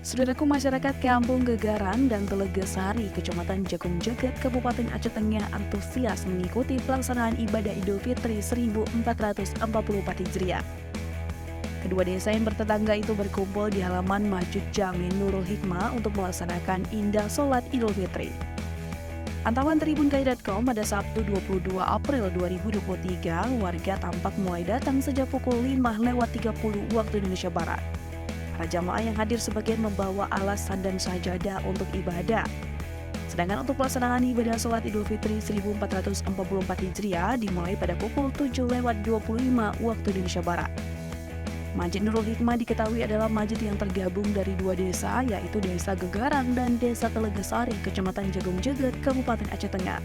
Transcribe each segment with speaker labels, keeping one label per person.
Speaker 1: Saudaraku, masyarakat Kampung Gegaran dan Telegesari, Kecamatan Jagung Jeget, Kabupaten Aceh Tengah antusias mengikuti pelaksanaan ibadah Idul Fitri 1444 Hijriah. Kedua desa yang bertetangga itu berkumpul di halaman Masjid Jami Nurul Hikmah untuk melaksanakan indah sholat Idul Fitri. Pantauan Tribunkai.com pada Sabtu 22 April 2023, warga tampak mulai datang sejak pukul 5:30 waktu Indonesia Barat. Para jamaah yang hadir sebagian membawa alasan dan sajadah untuk ibadah. Sedangkan untuk pelaksanaan ibadah sholat Idul Fitri 1444 Hijriah dimulai pada pukul 7:25 waktu Indonesia Barat. Masjid Nurul Hikmah diketahui adalah masjid yang tergabung dari dua desa, yaitu Desa Gegaran dan Desa Telegesari, Kecamatan Jagung Jeget, Kabupaten Aceh Tengah.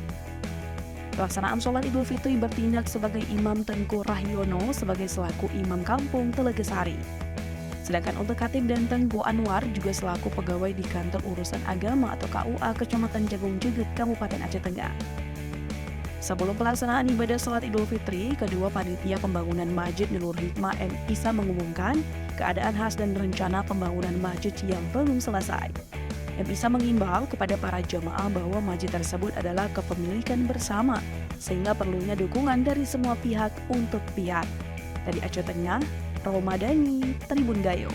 Speaker 1: Pelaksanaan sholat Idul Fitri bertindak sebagai Imam Tengku Rahyono sebagai selaku Imam Kampung Telegesari. Sedangkan untuk Khatib dan Tengku Anwar juga selaku pegawai di Kantor Urusan Agama atau KUA Kecamatan Jagung Jeget, Kabupaten Aceh Tengah. Sebelum pelaksanaan ibadah sholat Idul Fitri, kedua panitia pembangunan Masjid Nurul Hikmah M. Isa mengumumkan keadaan khas dan rencana pembangunan masjid yang belum selesai. M. Isa mengimbau kepada para jamaah bahwa masjid tersebut adalah kepemilikan bersama, sehingga perlunya dukungan dari semua pihak untuk pihak. Dari Aceh Tengah, Romadani, Tribun Gayo.